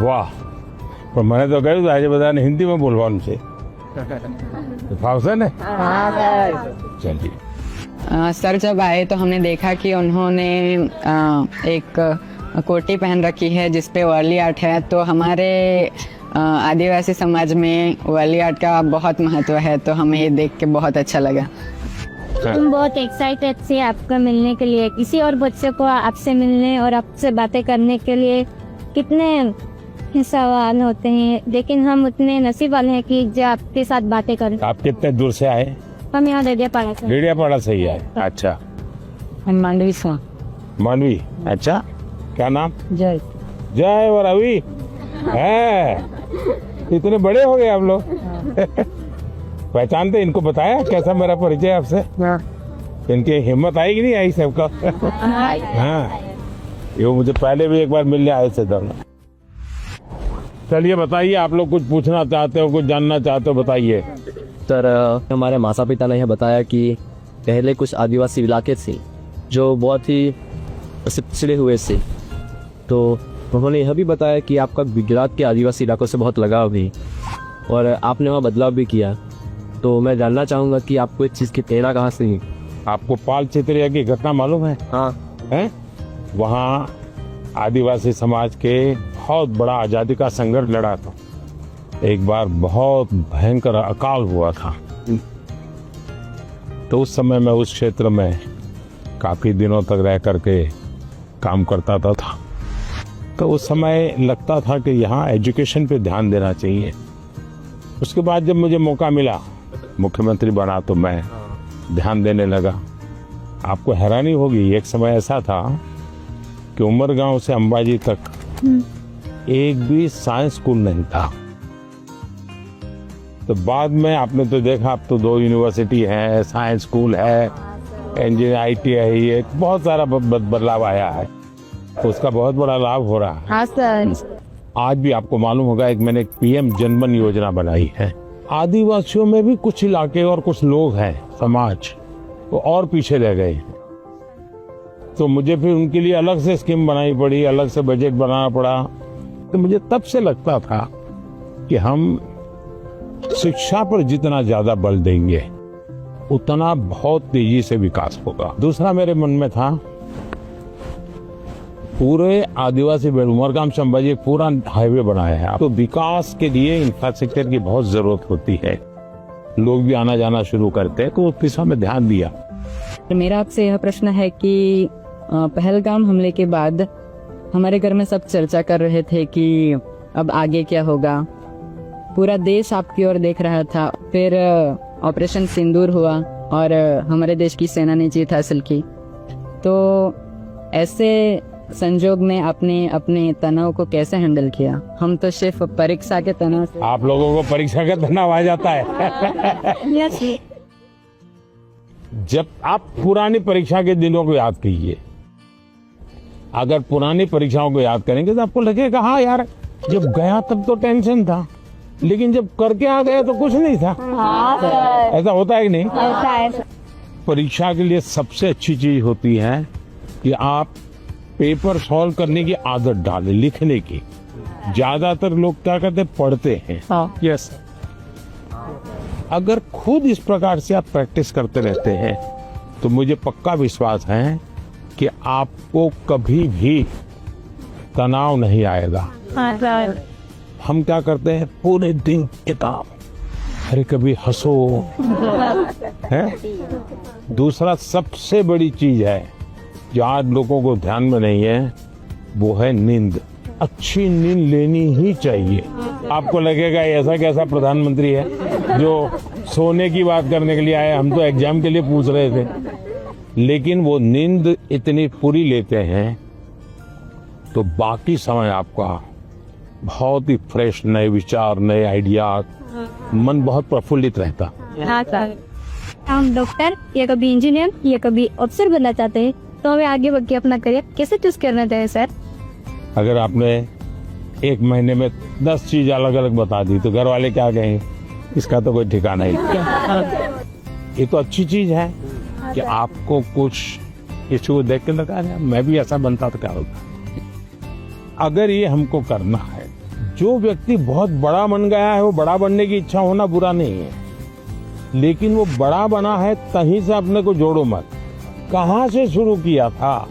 વાહ, પણ મને તો કહ્યું આજે બધાને હિન્દીમાં બોલવાનું છે. ફાવશે ને? चलिए. सर जब आए तो हमने देखा कि उन्होंने एक कोटी पहन रखी है जिस पे वर्ली आर्ट है. तो हमारे आदिवासी समाज में वर्ली आर्ट का बहुत महत्व है, तो हमें ये देख के बहुत अच्छा लगा. तुम बहुत एक्साइटेड थे आपको मिलने के लिए. किसी और बच्चे को आपसे मिलने और आपसे बातें करने के लिए कितने सवाल होते हैं, लेकिन हम उतने नसीब वाले हैं कि जो आपके साथ बातें करें. आप कितने दूर से आए? हम यहाँ डेडियापाड़ा से. डेडियापाड़ा से ही आए. अच्छा. मांडवी से. मानवी. अच्छा, क्या नाम? जय. जय और रवि है. इतने बड़े हो गए आप लोग. पहचानते? इनको बताया कैसा मेरा परिचय आपसे? इनकी हिम्मत आई कि नहीं आई सबका? हाँ, ये मुझे पहले भी एक बार मिलने आए थे दोनों. चलिए बताइए, आप लोग कुछ पूछना चाहते हो, कुछ जानना चाहते हो, बताइए. सर, हमारे माता पिता ने यह बताया कि पहले कुछ आदिवासी इलाके थे जो बहुत ही पिछड़े हुए थे. तो उन्होंने यह भी बताया कि आपका गुजरात के आदिवासी इलाकों से बहुत लगाव भी, और आपने वहाँ बदलाव भी किया. तो मैं जानना चाहूँगा कि आपको इस चीज़ की प्रेरणा कहाँ से हुई? आपको पाल चित्रिया की घटना मालूम है? हाँ. है? वहाँ आदिवासी समाज के बहुत बड़ा आज़ादी का संघर्ष लड़ा था. एक बार बहुत भयंकर अकाल हुआ था. तो उस समय मैं उस क्षेत्र में काफ़ी दिनों तक रह करके काम करता था. तो उस समय लगता था कि यहाँ एजुकेशन पे ध्यान देना चाहिए. उसके बाद जब मुझे मौका मिला, मुख्यमंत्री बना, तो मैं ध्यान देने लगा. आपको हैरानी होगी, एक समय ऐसा था कि उमरगांव से अंबाजी तक एक भी साइंस स्कूल नहीं था. तो बाद में आपने तो देखा, अब तो 2 यूनिवर्सिटी है, साइंस स्कूल है, इंजीनियर ITI है, बहुत सारा बदलाव आया है. तो उसका बहुत बड़ा लाभ हो रहा है. हाँ सर. आज भी आपको मालूम होगा, एक मैंने PM जनमन योजना बनाई है. आदिवासियों में भी कुछ इलाके और कुछ लोग हैं, समाज वो और पीछे रह गए. तो मुझे फिर उनके लिए अलग से स्कीम बनानी पड़ी, अलग से बजट बनाना पड़ा. तो मुझे तब से लगता था कि हम शिक्षा पर जितना ज्यादा बल देंगे उतना बहुत तेजी से विकास होगा. दूसरा मेरे मन में था, पूरे आदिवासी बेल्ट उमरगाम से अंबाजी एक पूरा हाईवे बनाया है. तो विकास के लिए इंफ्रास्ट्रक्चर की बहुत जरूरत होती है. लोग भी आना जाना शुरू करते हैं, तो उस दिशा में ध्यान दिया. मेरा आपसे यह प्रश्न है कि पहलगाम हमले के बाद हमारे घर में सब चर्चा कर रहे थे कि अब आगे क्या होगा. पूरा देश आपकी ओर देख रहा था. फिर ऑपरेशन सिंदूर हुआ और हमारे देश की सेना ने जीत हासिल की. तो ऐसे संजोग में आपने अपने तनाव को कैसे हैंडल किया? हम तो सिर्फ परीक्षा के तनाव से. आप लोगों को परीक्षा का तनाव आ जाता है. जब आप पुरानी परीक्षा के दिनों को याद कीजिए, अगर पुरानी परीक्षाओं को याद करेंगे तो आपको लगेगा हाँ यार, जब गया तब तो टेंशन था, लेकिन जब करके आ गया तो कुछ नहीं था. ऐसा होता है कि नहीं? होता है. परीक्षा के लिए सबसे अच्छी चीज होती है कि आप पेपर सॉल्व करने की आदत डालें, लिखने की. ज्यादातर लोग क्या करते, पढ़ते हैं. यस. अगर खुद इस प्रकार से आप प्रैक्टिस करते रहते हैं तो मुझे पक्का विश्वास है कि आपको कभी भी तनाव नहीं आएगा. हम क्या करते हैं, पूरे दिन किताब, अरे कभी हंसो है. दूसरा सबसे बड़ी चीज है जो आज लोगों को ध्यान में नहीं है, वो है नींद. अच्छी नींद लेनी ही चाहिए. आपको लगेगा ऐसा कैसा प्रधानमंत्री है जो सोने की बात करने के लिए आए, हम तो एग्जाम के लिए पूछ रहे थे. लेकिन वो नींद इतनी पूरी लेते हैं तो बाकी समय आपका बहुत ही फ्रेश, नए विचार, नए आइडिया, मन बहुत प्रफुल्लित रहता. हाँ सर. हम डॉक्टर या कभी इंजीनियर या कभी अफसर बनना चाहते हैं, तो हमें आगे बढ़ के अपना करियर कैसे चूज करना चाहिए सर? अगर आपने 1 महीने में 10 चीज अलग अलग बता दी तो घर वाले क्या कहेंगे, इसका तो कोई ठिकाना ही नहीं. ये तो अच्छी चीज है कि आपको कुछ किसी को देख के लगा "अरे, मैं भी ऐसा बनता तो क्या होता"। अगर ये हमको करना है, जो व्यक्ति बहुत बड़ा बन गया है वो बड़ा बनने की इच्छा होना बुरा नहीं है, लेकिन वो बड़ा बना है तहीं से अपने को जोड़ो मत, कहाँ से शुरू किया था।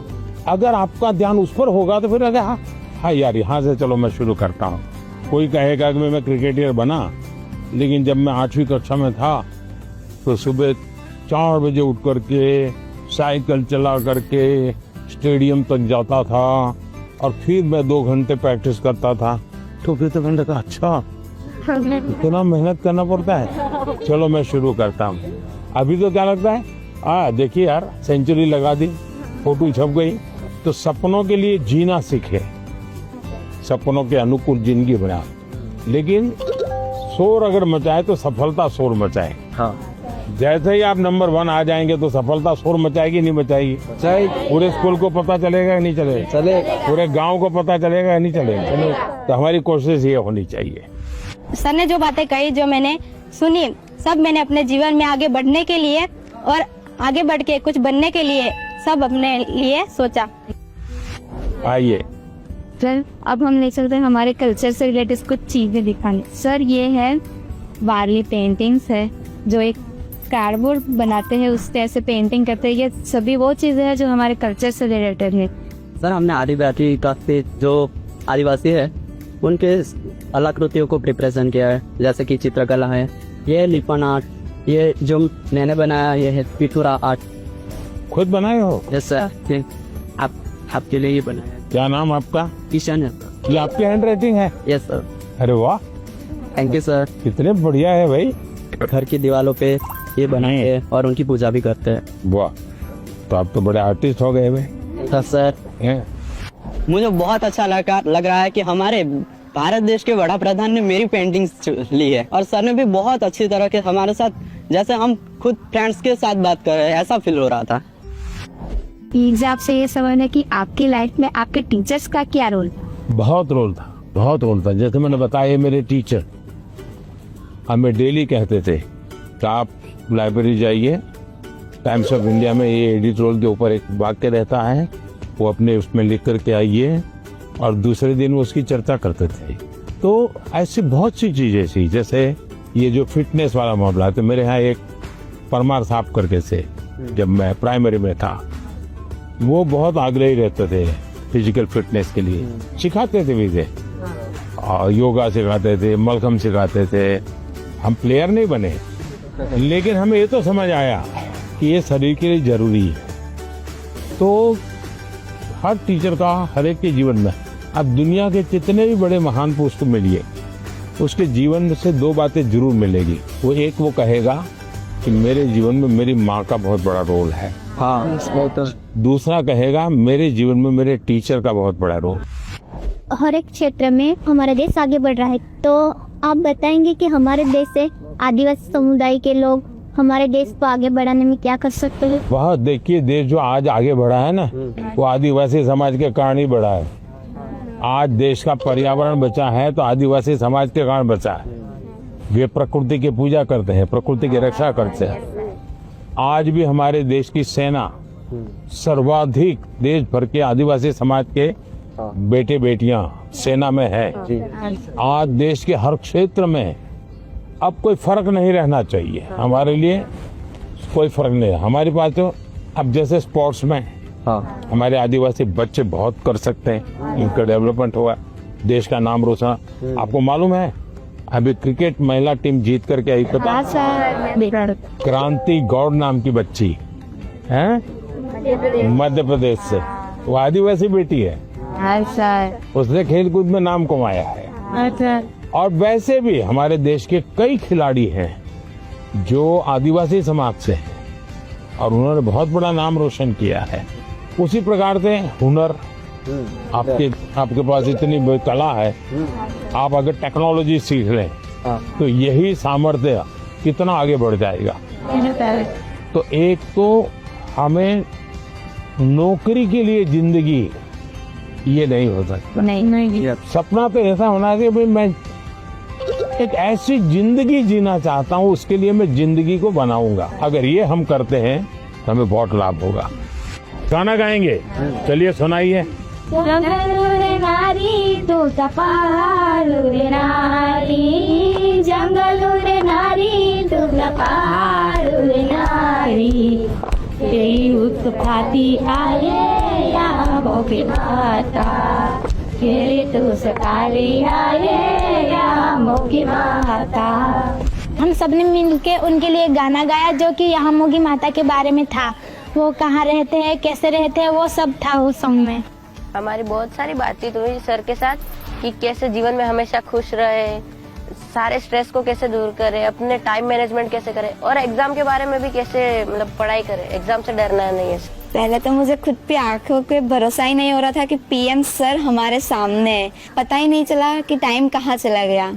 अगर आपका ध्यान उस पर होगा तो फिर अगर हाँ यार यहाँ से चलो मैं शुरू करता हूँ। कोई कहेगा कि मैं क्रिकेटर बना, लेकिन जब मैं 8वीं कक्षा में था तो सुबह 4 बजे उठ करके साइकिल चला करके स्टेडियम तक जाता था और फिर मैं 2 घंटे प्रैक्टिस करता था। तो फिर तो मैंने कहा अच्छा इतना मेहनत करना पड़ता है, चलो मैं शुरू करता हूँ। अभी तो क्या लगता है देखिए यार सेंचुरी लगा दी, फोटो छप गई। तो सपनों के लिए जीना सीखे, सपनों के अनुकूल जिंदगी बना, लेकिन शोर अगर मचाए तो सफलता शोर मचाए। हाँ जैसे ही आप नंबर 1 आ जाएंगे तो सफलता शोर मचाएगी नहीं मचाएगी? पूरे स्कूल को पता चलेगा या नहीं चलेगा? चलेगा। पूरे गांव को पता चलेगा या नहीं चलेगा? तो हमारी कोशिश ये होनी चाहिए। सर ने जो बातें कही, जो मैंने सुनी, सब मैंने अपने जीवन में आगे बढ़ने के लिए और आगे बढ़ के कुछ बनने के लिए सब अपने लिए सोचा। आइए सर अब हम ले चलते हैं हमारे कल्चर से रिलेटेड कुछ चीजें दिखाने। सर ये है वारली पेंटिंग्स है, जो एक कार्डबोर्ड बनाते हैं उससे ऐसे पेंटिंग करते हैं। ये सभी वो चीजें हैं जो हमारे कल्चर से रिलेटेड है। सर हमने आदिवासी काफी जो आदिवासी है उनके कलाकृतियों को रिप्रेजेंट किया है, जैसे कि चित्रकला है, ये लिपन आर्ट, ये जो मैंने बनाया ये है पिथुरा आर्ट। खुद बनाए हो? यस सर, आपके लिए ये बनाया। क्या नाम आपका? किशन है। ये आपकी हैंड राइटिंग है? Yes sir. अरे वाह, थैंक यू सर। कितने बढ़िया है भाई। घर की दीवारों पे ये बनाए हैं और उनकी पूजा भी करते हैं। वाह, तो आप तो बड़े आर्टिस्ट हो गए भाई। हाँ सर। हैं? मुझे बहुत अच्छा लग रहा है कि हमारे भारत देश के बड़ा प्रधान ने मेरी पेंटिंग्स ली है और सर ने भी बहुत अच्छी तरह के हमारे साथ, जैसे हम खुद फ्रेंड्स के साथ बात कर रहे हैं ऐसा फील हो रहा था। प्लीज आपसे ये सवाल है कि आपकी लाइफ में आपके टीचर्स का क्या रोल था? बहुत रोल था, बहुत रोल था। जैसे मैंने बताया मेरे टीचर हमें डेली कहते थे कि आप लाइब्रेरी जाइए, टाइम्स ऑफ इंडिया में ये एडिटोरियल के ऊपर एक वाक्य रहता है, वो अपने उसमें लिख करके आइए, और दूसरे दिन वो उसकी चर्चा करते थे। तो ऐसी बहुत सी चीजें थी, जैसे ये जो फिटनेस वाला मामला है, तो मेरे यहाँ एक परमार साहब करके से, जब मैं प्राइमरी में था, वो बहुत आग्रही रहते थे फिजिकल फिटनेस के लिए, सिखाते थे भी थे, और योगा सिखाते थे, मलखम सिखाते थे। हम प्लेयर नहीं बने, लेकिन हमें ये तो समझ आया कि ये शरीर के लिए जरूरी है। तो हर टीचर का हर एक के जीवन में, अब दुनिया के जितने भी बड़े महान पुरुष को मिलिए, उसके जीवन में से 2 बातें जरूर मिलेगी। वो एक वो कहेगा कि मेरे जीवन में मेरी माँ का बहुत बड़ा रोल है। हाँ, दूसरा कहेगा मेरे जीवन में मेरे टीचर का बहुत बड़ा रोल। हर एक क्षेत्र में हमारा देश आगे बढ़ रहा है, तो आप बताएंगे कि हमारे देश से आदिवासी समुदाय के लोग हमारे देश को आगे बढ़ाने में क्या कर सकते हैं? वह देखिए, देश जो आज आगे बढ़ा है ना, वो आदिवासी समाज के कारण ही बढ़ा है। आज देश का पर्यावरण बचा है तो आदिवासी समाज के कारण बचा है। वे प्रकृति की पूजा करते हैं, प्रकृति की रक्षा करते हैं। आज भी हमारे देश की सेना सर्वाधिक देश भर के आदिवासी समाज के बेटे बेटियां सेना में है। आज देश के हर क्षेत्र में अब कोई फर्क नहीं रहना चाहिए, हमारे लिए कोई फर्क नहीं है। हमारे पास तो अब जैसे स्पोर्ट्स में हमारे आदिवासी बच्चे बहुत कर सकते हैं, उनका डेवलपमेंट हुआ, देश का नाम रोशन। आपको मालूम है अभी क्रिकेट महिला टीम जीत करके आई, पता? क्रांति गौड़ नाम की बच्ची है मध्य प्रदेश से, वो आदिवासी बेटी है। उसने खेल कूद में नाम कमाया है। और वैसे भी हमारे देश के कई खिलाड़ी हैं जो आदिवासी समाज से हैं और उन्होंने बहुत बड़ा नाम रोशन किया है। उसी प्रकार से हुनर, आपके पास इतनी कला है, आप अगर टेक्नोलॉजी सीख लें तो यही सामर्थ्य कितना आगे बढ़ जाएगा। तो एक तो हमें नौकरी के लिए जिंदगी ये नहीं हो सकता। नहीं। सपना तो ऐसा होना चाहिए भाई मैं एक ऐसी जिंदगी जीना चाहता हूँ, उसके लिए मैं जिंदगी को बनाऊंगा। अगर ये हम करते हैं तो हमें बहुत लाभ होगा। गाना गाएंगे, चलिए सुनाइए। जंगल रे नारी तू तपाल रे नारी, जंगल रे नारी तू तपाल रे नारी, तेरी उत्पाती आए या मोके माता, तेरी तू सकाली आए या मोकी माता। हम सबने मिलके उनके लिए गाना गाया जो कि यहाँ मोगी माता के बारे में था। वो कहाँ रहते हैं, कैसे रहते हैं, वो सब था उस सॉन्ग में। हमारी बहुत सारी बातचीत हुई सर के साथ कि कैसे जीवन में हमेशा खुश रहे, सारे स्ट्रेस को कैसे दूर करे, अपने टाइम मैनेजमेंट कैसे करे और एग्जाम के बारे में भी कैसे मतलब पढ़ाई करे, एग्जाम से डरना नहीं है। पहले तो मुझे खुद पे आंखों पे भरोसा ही नहीं हो रहा था कि पीएम सर हमारे सामने है। पता ही नहीं चला कि टाइम कहाँ चला गया।